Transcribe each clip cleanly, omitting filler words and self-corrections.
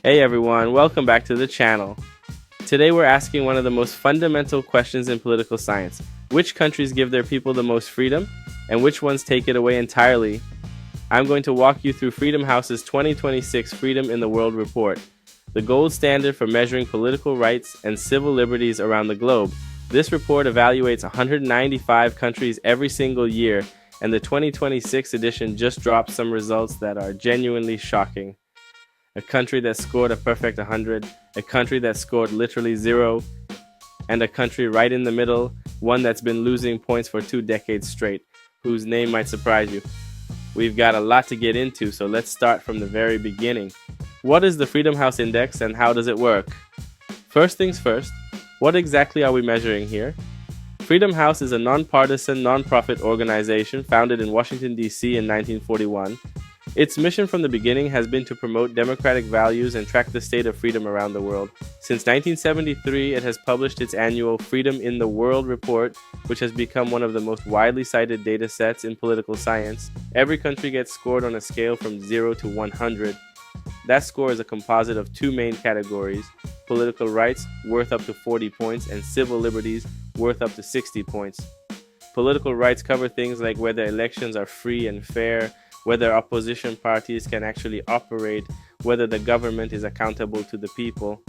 Hey everyone, welcome back to the channel. Today we're asking one of the most fundamental questions in political science. Which countries give their people the most freedom, and which ones take it away entirely? I'm going to walk you through Freedom House's 2026 Freedom in the World report, the gold standard for measuring political rights and civil liberties around the globe. This report evaluates 195 countries every single year, and the 2026 edition just dropped some results that are genuinely shocking. A country that scored a perfect 100, a country that scored literally 0, and a country right in the middle, one that's been losing points for 2 decades straight, whose name might surprise you. We've got a lot to get into, so let's start from the very beginning. What is the Freedom House Index and how does it work? First things first, what exactly are we measuring here? Freedom House is a nonpartisan, nonprofit organization founded in Washington, D.C. in 1941. Its mission from the beginning has been to promote democratic values and track the state of freedom around the world. Since 1973, it has published its annual Freedom in the World report, which has become one of the most widely cited data sets in political science. Every country gets scored on a scale from 0 to 100. That score is a composite of 2 main categories: political rights, worth up to 40 points, and civil liberties, worth up to 60 points. Political rights cover things like whether elections are free and fair, whether opposition parties can actually operate, whether the government is accountable to the people.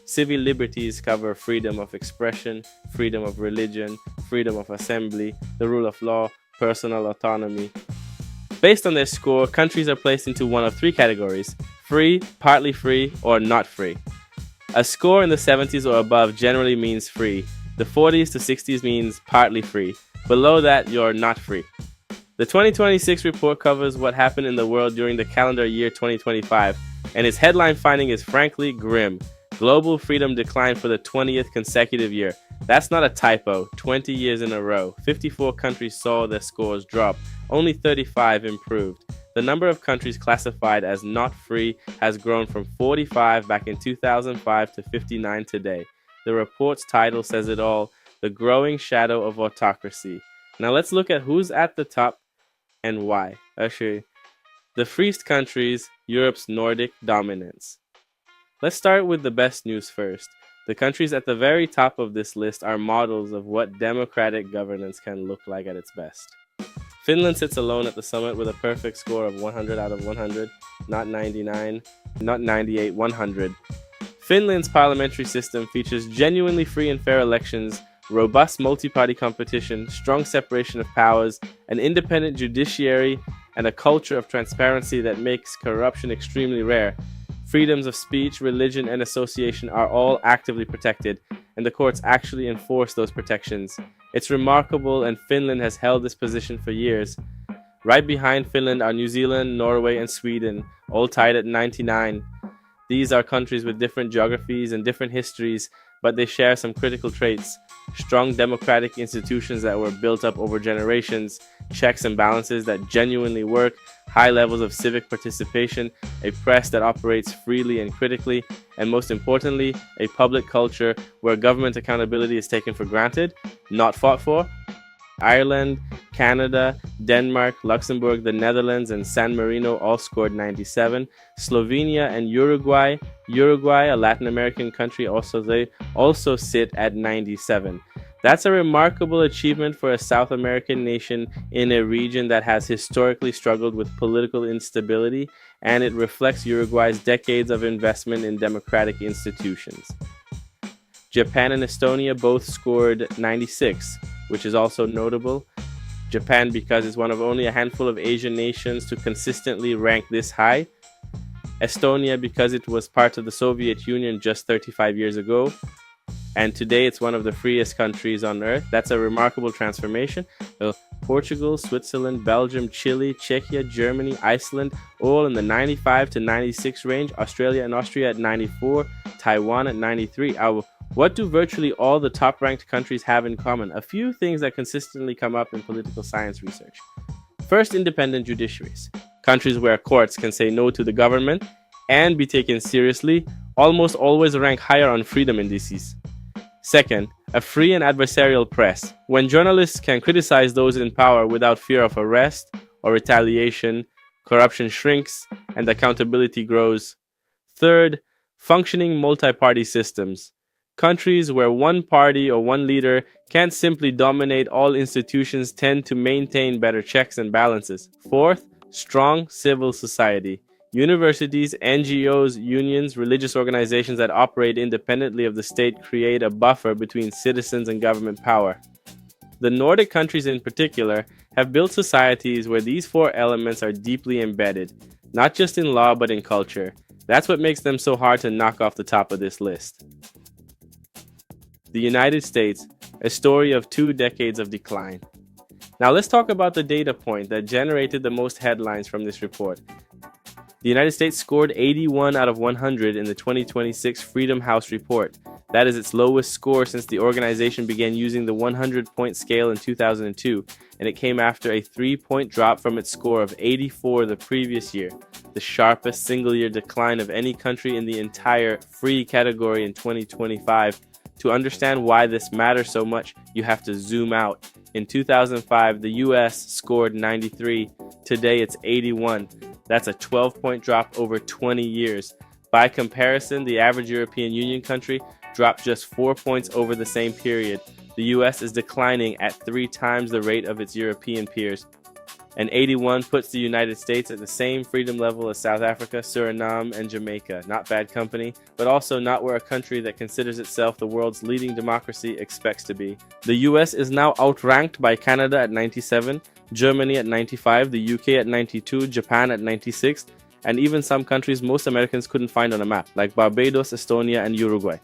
Civil liberties cover freedom of expression, freedom of religion, freedom of assembly, the rule of law, personal autonomy. Based on their score, countries are placed into one of 3 categories: free, partly free, or not free. A score in the 70s or above generally means free. The 40s to 60s means partly free. Below that, you're not free. The 2026 report covers what happened in the world during the calendar year 2025, and its headline finding is frankly grim. Global freedom declined for the 20th consecutive year. That's not a typo. 20 years in a row. 54 countries saw their scores drop. Only 35 improved. The number of countries classified as not free has grown from 45 back in 2005 to 59 today. The report's title says it all: The Growing Shadow of Autocracy. Now let's look at who's at the top and why. Actually, the freest countries, Europe's Nordic dominance. Let's start with the best news first. The countries at the very top of this list are models of what democratic governance can look like at its best. Finland sits alone at the summit with a perfect score of 100 out of 100, not 99, not 98, 100. Finland's parliamentary system features genuinely free and fair elections, robust multi-party competition, strong separation of powers, an independent judiciary, and a culture of transparency that makes corruption extremely rare. Freedoms of speech, religion, and association are all actively protected, and the courts actually enforce those protections. It's remarkable, and Finland has held this position for years. Right behind Finland are New Zealand, Norway, and Sweden, all tied at 99. These are countries with different geographies and different histories, but they share some critical traits: strong democratic institutions that were built up over generations, checks and balances that genuinely work, high levels of civic participation, a press that operates freely and critically, and most importantly, a public culture where government accountability is taken for granted, not fought for. Ireland, Canada, Denmark, Luxembourg, the Netherlands, and San Marino all scored 97. Slovenia and Uruguay, a Latin American country, also sit at 97. That's a remarkable achievement for a South American nation in a region that has historically struggled with political instability, and it reflects Uruguay's decades of investment in democratic institutions. Japan and Estonia both scored 96, which is also notable. Japan because it's one of only a handful of Asian nations to consistently rank this high. Estonia because it was part of the Soviet Union just 35 years ago, and today it's one of the freest countries on earth. That's a remarkable transformation. Portugal, Switzerland, Belgium, Chile, Czechia, Germany, Iceland, all in the 95 to 96 range. Australia and Austria at 94, Taiwan at 93. What do virtually all the top-ranked countries have in common? A few things that consistently come up in political science research. First, independent judiciaries. Countries where courts can say no to the government and be taken seriously almost always rank higher on freedom indices. Second, a free and adversarial press. When journalists can criticize those in power without fear of arrest or retaliation, corruption shrinks and accountability grows. Third, Functioning multi-party systems. Countries where one party or one leader can't simply dominate all institutions tend to maintain better checks and balances. Fourth, strong civil society. Universities, NGOs, unions, religious organizations that operate independently of the state create a buffer between citizens and government power. The Nordic countries in particular have built societies where these four elements are deeply embedded, not just in law but in culture. That's what makes them so hard to knock off the top of this list. The United States, a story of 2 decades of decline. Now let's talk about the data point that generated the most headlines from this report. The United States scored 81 out of 100 in the 2026 Freedom House report. That is its lowest score since the organization began using the 100-point scale in 2002, and it came after a 3-point drop from its score of 84 the previous year, the sharpest single-year decline of any country in the entire free category in 2025. To understand why this matters so much, you have to zoom out. In 2005, the US scored 93. Today, it's 81. That's a 12-point drop over 20 years. By comparison, the average European Union country dropped just 4 points over the same period. The US is declining at 3 times the rate of its European peers. And 81 puts the United States at the same freedom level as South Africa, Suriname, and Jamaica. Not bad company, but also not where a country that considers itself the world's leading democracy expects to be. The US is now outranked by Canada at 97, Germany at 95, the UK at 92, Japan at 96, and even some countries most Americans couldn't find on a map, like Barbados, Estonia, and Uruguay.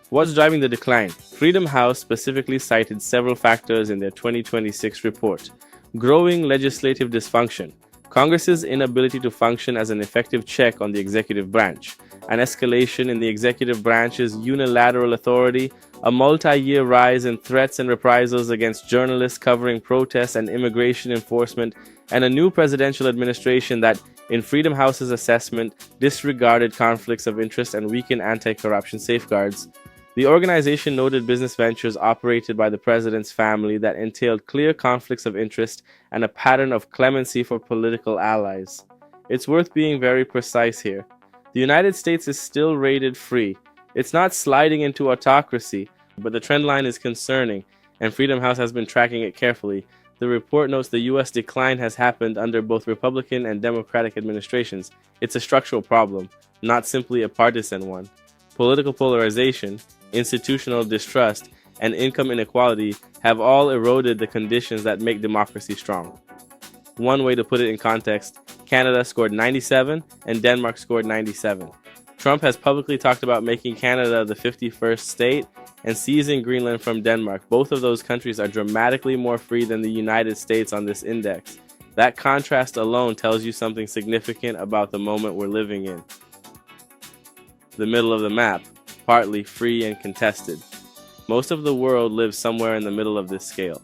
What's driving the decline? Freedom House specifically cited several factors in their 2026 report. Growing legislative dysfunction, Congress's inability to function as an effective check on the executive branch, an escalation in the executive branch's unilateral authority, a multi-year rise in threats and reprisals against journalists covering protests and immigration enforcement, and a new presidential administration that, in Freedom House's assessment, disregarded conflicts of interest and weakened anti-corruption safeguards. The organization noted business ventures operated by the president's family that entailed clear conflicts of interest and a pattern of clemency for political allies. It's worth being very precise here. The United States is still rated free. It's not sliding into autocracy, but the trend line is concerning, and Freedom House has been tracking it carefully. The report notes the U.S. decline has happened under both Republican and Democratic administrations. It's a structural problem, not simply a partisan one. Political polarization, institutional distrust, and income inequality have all eroded the conditions that make democracy strong. One way to put it in context, Canada scored 97 and Denmark scored 97. Trump has publicly talked about making Canada the 51st state and seizing Greenland from Denmark. Both of those countries are dramatically more free than the United States on this index. That contrast alone tells you something significant about the moment we're living in. The middle of the map, partly free and contested. Most of the world lives somewhere in the middle of this scale,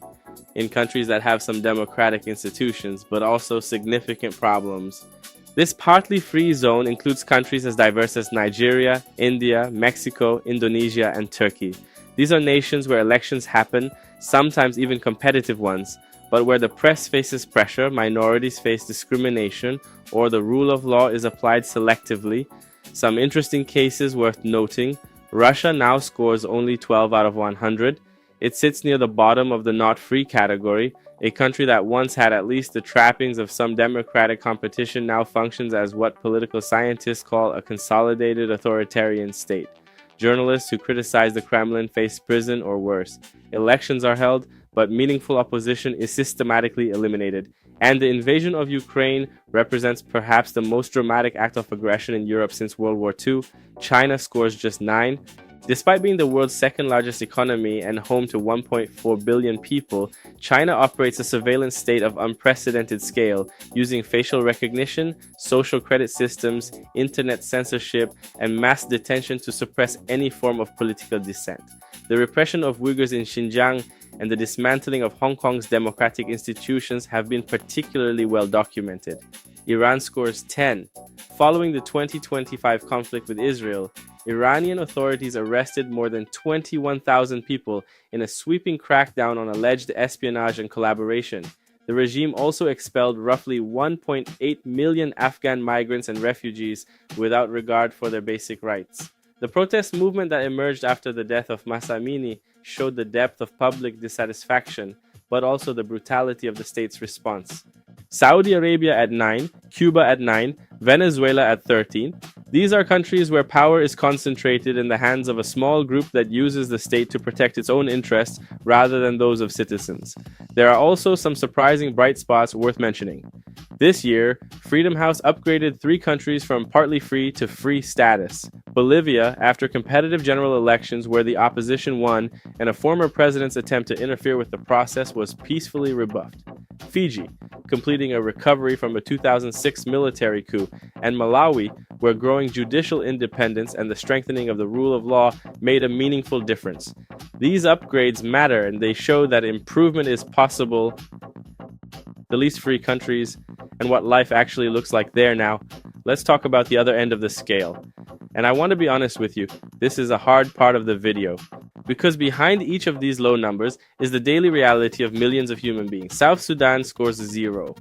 in countries that have some democratic institutions, but also significant problems. This partly free zone includes countries as diverse as Nigeria, India, Mexico, Indonesia, and Turkey. These are nations where elections happen, sometimes even competitive ones, but where the press faces pressure, minorities face discrimination, or the rule of law is applied selectively. Some interesting cases worth noting: Russia now scores only 12 out of 100. It sits near the bottom of the not free category. A country that once had at least the trappings of some democratic competition now functions as what political scientists call a consolidated authoritarian state. Journalists who criticize the Kremlin face prison or worse. Elections are held, but meaningful opposition is systematically eliminated. And the invasion of Ukraine represents perhaps the most dramatic act of aggression in Europe since World War II. China scores just 9. Despite being the world's second largest economy and home to 1.4 billion people, China operates a surveillance state of unprecedented scale, using facial recognition, social credit systems, internet censorship, and mass detention to suppress any form of political dissent. The repression of Uyghurs in Xinjiang and the dismantling of Hong Kong's democratic institutions have been particularly well documented. Iran scores 10. Following the 2025 conflict with Israel, Iranian authorities arrested more than 21,000 people in a sweeping crackdown on alleged espionage and collaboration. The regime also expelled roughly 1.8 million Afghan migrants and refugees without regard for their basic rights. The protest movement that emerged after the death of Mahsa Amini showed the depth of public dissatisfaction, but also the brutality of the state's response. Saudi Arabia at 9, Cuba at 9, Venezuela at 13. These are countries where power is concentrated in the hands of a small group that uses the state to protect its own interests rather than those of citizens. There are also some surprising bright spots worth mentioning. This year, Freedom House upgraded 3 countries from partly free to free status. Bolivia, after competitive general elections where the opposition won and a former president's attempt to interfere with the process was peacefully rebuffed. Fiji, completing a recovery from a 2006 military coup, and Malawi, where growing judicial independence and the strengthening of the rule of law made a meaningful difference. These upgrades matter and they show that improvement is possible. The least free countries and what life actually looks like there now. Let's talk about the other end of the scale. And I want to be honest with you, this is a hard part of the video. Because behind each of these low numbers is the daily reality of millions of human beings. South Sudan scores 0.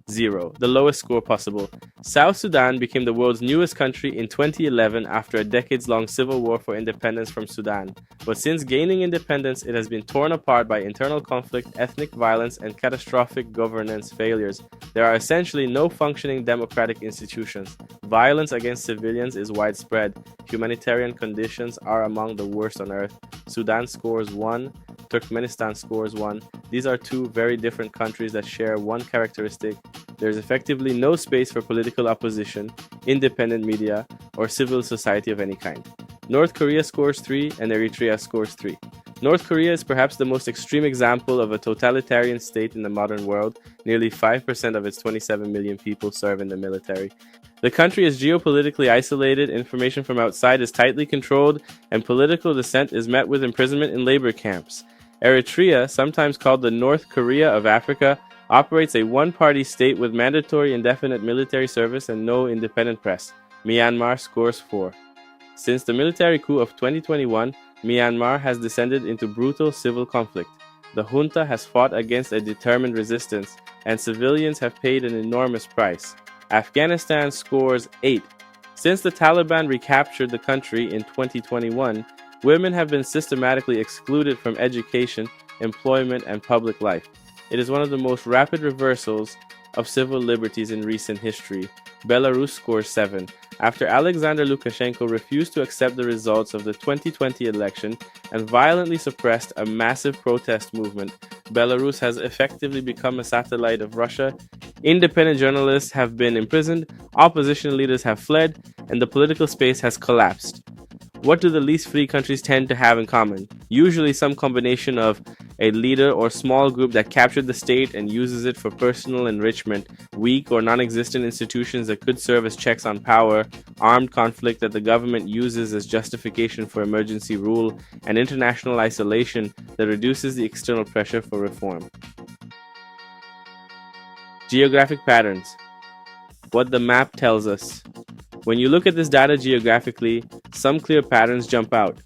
0, the lowest score possible. South Sudan became the world's newest country in 2011 after a decades-long civil war for independence from Sudan. But since gaining independence, it has been torn apart by internal conflict, ethnic violence, and catastrophic governance failures. There are essentially no functioning democratic institutions. Violence against civilians is widespread. Humanitarian conditions are among the worst on earth. Sudan scores 1, Turkmenistan scores 1. These are 2 very different countries that share one characteristic. There is effectively no space for political opposition, independent media, or civil society of any kind. North Korea scores 3 and Eritrea scores 3. North Korea is perhaps the most extreme example of a totalitarian state in the modern world. Nearly 5% of its 27 million people serve in the military. The country is geopolitically isolated, information from outside is tightly controlled, and political dissent is met with imprisonment in labor camps. Eritrea, sometimes called the North Korea of Africa, operates a one-party state with mandatory indefinite military service and no independent press. Myanmar scores 4. Since the military coup of 2021, Myanmar has descended into brutal civil conflict. The junta has fought against a determined resistance, and civilians have paid an enormous price. Afghanistan scores 8. Since the Taliban recaptured the country in 2021, women have been systematically excluded from education, employment, and public life. It is one of the most rapid reversals of civil liberties in recent history. Belarus scores 7. After Alexander Lukashenko refused to accept the results of the 2020 election and violently suppressed a massive protest movement, Belarus has effectively become a satellite of Russia. Independent journalists have been imprisoned, opposition leaders have fled, and the political space has collapsed. What do the least free countries tend to have in common? Usually some combination of a leader or small group that captured the state and uses it for personal enrichment, weak or non-existent institutions that could serve as checks on power, armed conflict that the government uses as justification for emergency rule, and international isolation that reduces the external pressure for reform. Geographic patterns. What the map tells us. When you look at this data geographically, some clear patterns jump out.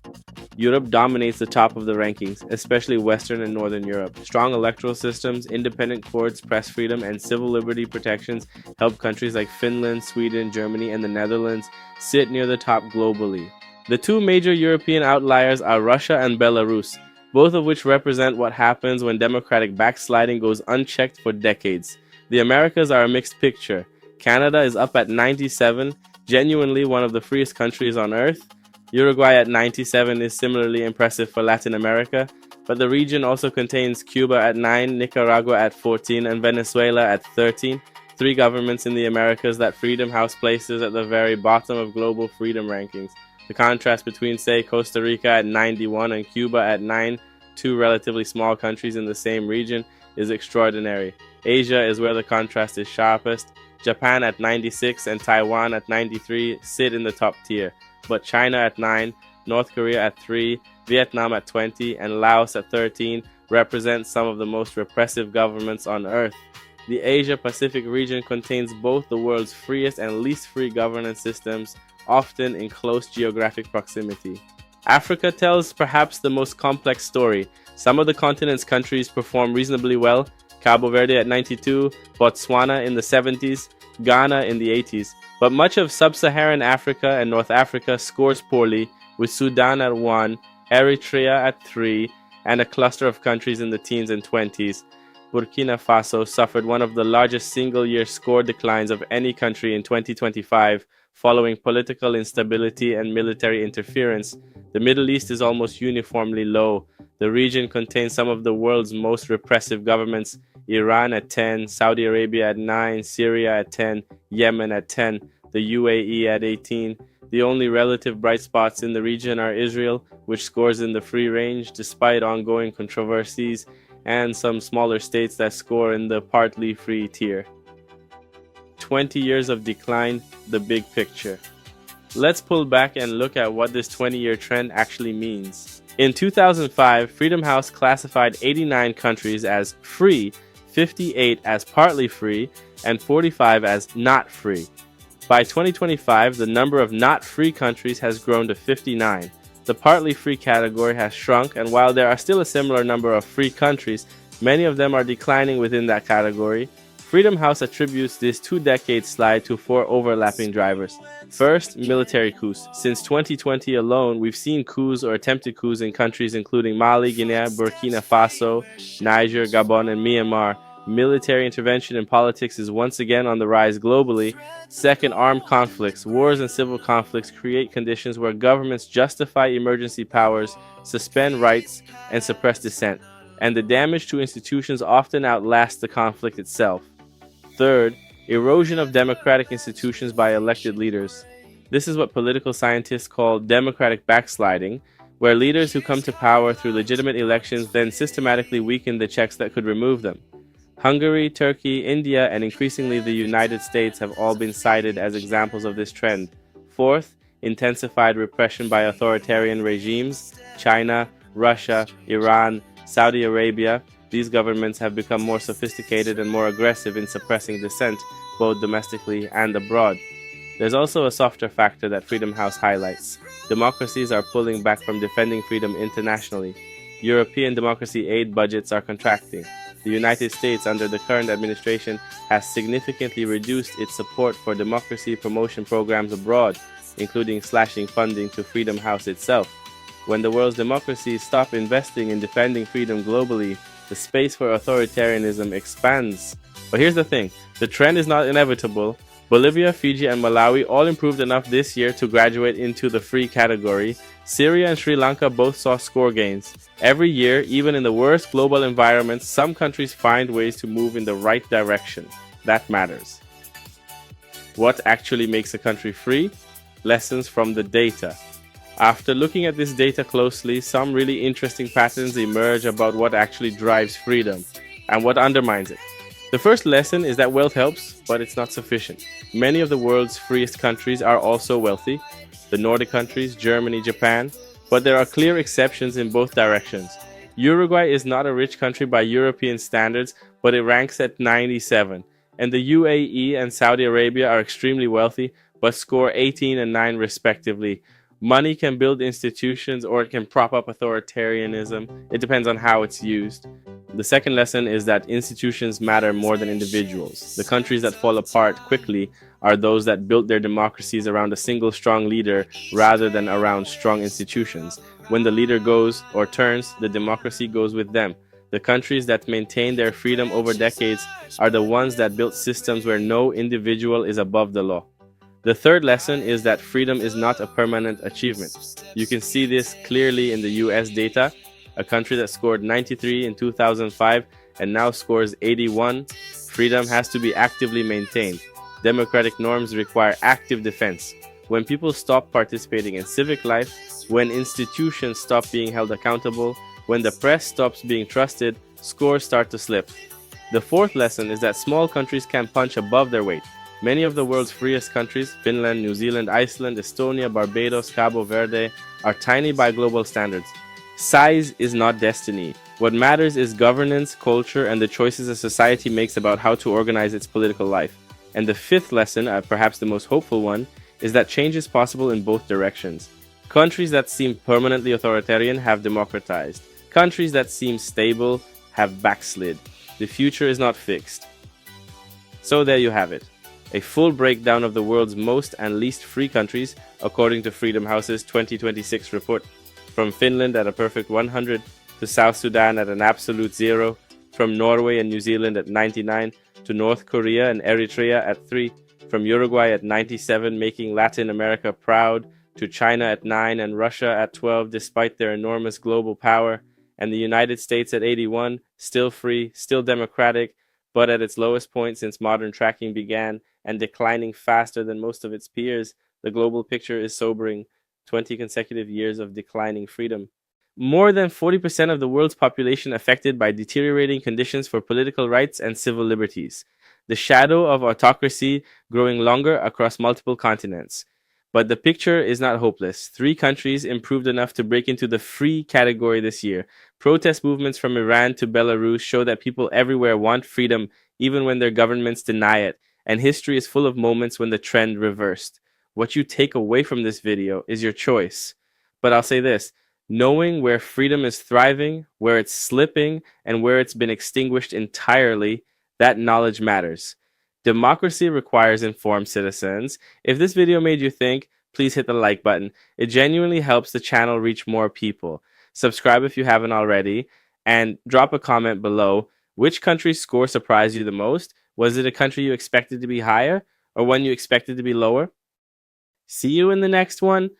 Europe dominates the top of the rankings, especially Western and Northern Europe. Strong electoral systems, independent courts, press freedom, and civil liberty protections help countries like Finland, Sweden, Germany, and the Netherlands sit near the top globally. The 2 major European outliers are Russia and Belarus, both of which represent what happens when democratic backsliding goes unchecked for decades. The Americas are a mixed picture. Canada is up at 97, genuinely one of the freest countries on earth. Uruguay at 97 is similarly impressive for Latin America, but the region also contains Cuba at 9, Nicaragua at 14, and Venezuela at 13. 3 governments in the Americas that Freedom House places at the very bottom of global freedom rankings. The contrast between, say, Costa Rica at 91 and Cuba at 9, 2 relatively small countries in the same region, is extraordinary. Asia is where the contrast is sharpest. Japan at 96 and Taiwan at 93 sit in the top tier, but China at 9, North Korea at 3, Vietnam at 20, and Laos at 13 represent some of the most repressive governments on earth. The Asia-Pacific region contains both the world's freest and least free governance systems, often in close geographic proximity. Africa tells perhaps the most complex story. Some of the continent's countries perform reasonably well, Cabo Verde at 92, Botswana in the 70s, Ghana in the 80s. But much of sub-Saharan Africa and North Africa scores poorly, with Sudan at 1, Eritrea at 3, and a cluster of countries in the teens and 20s. Burkina Faso suffered one of the largest single-year score declines of any country in 2025, following political instability and military interference. The Middle East is almost uniformly low. The region contains some of the world's most repressive governments: Iran at 10, Saudi Arabia at 9, Syria at 10, Yemen at 10, the UAE at 18. The only relative bright spots in the region are Israel, which scores in the free range despite ongoing controversies, and some smaller states that score in the partly free tier. 20 years of decline, the big picture. Let's pull back and look at what this 20-year trend actually means. In 2005, Freedom House classified 89 countries as free, 58 as partly free, and 45 as not free. By 2025, the number of not free countries has grown to 59. The partly free category has shrunk, and while there are still a similar number of free countries, many of them are declining within that category. Freedom House attributes this 2-decade slide to 4 overlapping drivers. First, military coups. Since 2020 alone, we've seen coups or attempted coups in countries including Mali, Guinea, Burkina Faso, Niger, Gabon, and Myanmar. Military intervention in politics is once again on the rise globally. Second, armed conflicts. Wars and civil conflicts create conditions where governments justify emergency powers, suspend rights, and suppress dissent. And the damage to institutions often outlasts the conflict itself. Third, erosion of democratic institutions by elected leaders. This is what political scientists call democratic backsliding, where leaders who come to power through legitimate elections then systematically weaken the checks that could remove them. Hungary, Turkey, India, and increasingly the United States have all been cited as examples of this trend. Fourth, intensified repression by authoritarian regimes. China, Russia, Iran, Saudi Arabia. These governments have become more sophisticated and more aggressive in suppressing dissent, both domestically and abroad. There's also a softer factor that Freedom House highlights. Democracies are pulling back from defending freedom internationally. European democracy aid budgets are contracting. The United States, under the current administration, has significantly reduced its support for democracy promotion programs abroad, including slashing funding to Freedom House itself. When the world's democracies stop investing in defending freedom globally, the space for authoritarianism expands. But here's the thing, the trend is not inevitable. Bolivia, Fiji, and Malawi all improved enough this year to graduate into the free category. Syria and Sri Lanka both saw score gains. Every year, even in the worst global environments, some countries find ways to move in the right direction. That matters. What actually makes a country free? Lessons from the data. After looking at this data closely, some really interesting patterns emerge about what actually drives freedom and what undermines it. The first lesson is that wealth helps, but it's not sufficient. Many of the world's freest countries are also wealthy, the Nordic countries, Germany, Japan, but there are clear exceptions in both directions. Uruguay is not a rich country by European standards, but it ranks at 97, and the UAE and Saudi Arabia are extremely wealthy, but score 18 and 9 respectively. Money can build institutions or it can prop up authoritarianism. It depends on how it's used. The second lesson is that institutions matter more than individuals. The countries that fall apart quickly are those that built their democracies around a single strong leader rather than around strong institutions. When the leader goes or turns, the democracy goes with them. The countries that maintain their freedom over decades are the ones that built systems where no individual is above the law. The third lesson is that freedom is not a permanent achievement. You can see this clearly in the US data, a country that scored 93 in 2005 and now scores 81. Freedom has to be actively maintained. Democratic norms require active defense. When people stop participating in civic life, when institutions stop being held accountable, when the press stops being trusted, scores start to slip. The fourth lesson is that small countries can punch above their weight. Many of the world's freest countries, Finland, New Zealand, Iceland, Estonia, Barbados, Cabo Verde, are tiny by global standards. Size is not destiny. What matters is governance, culture, and the choices a society makes about how to organize its political life. And the fifth lesson, perhaps the most hopeful one, is that change is possible in both directions. Countries that seem permanently authoritarian have democratized. Countries that seem stable have backslid. The future is not fixed. So there you have it. A full breakdown of the world's most and least free countries, according to Freedom House's 2026 report. From Finland at a perfect 100 to South Sudan at an absolute 0, from Norway and New Zealand at 99 to North Korea and Eritrea at 3, from Uruguay at 97, making Latin America proud, to China at 9 and Russia at 12 despite their enormous global power, and the United States at 81, still free, still democratic, but at its lowest point since modern tracking began and declining faster than most of its peers. The global picture is sobering. 20 consecutive years of declining freedom. More than 40% of the world's population affected by deteriorating conditions for political rights and civil liberties. The shadow of autocracy growing longer across multiple continents. But the picture is not hopeless. 3 countries improved enough to break into the free category this year. Protest movements from Iran to Belarus show that people everywhere want freedom, even when their governments deny it. And history is full of moments when the trend reversed. What you take away from this video is your choice. But I'll say this, knowing where freedom is thriving, where it's slipping, and where it's been extinguished entirely, that knowledge matters. Democracy requires informed citizens. If this video made you think, please hit the like button. It genuinely helps the channel reach more people. Subscribe if you haven't already, and drop a comment below. Which country's score surprised you the most? Was it a country you expected to be higher, or one you expected to be lower? See you in the next one.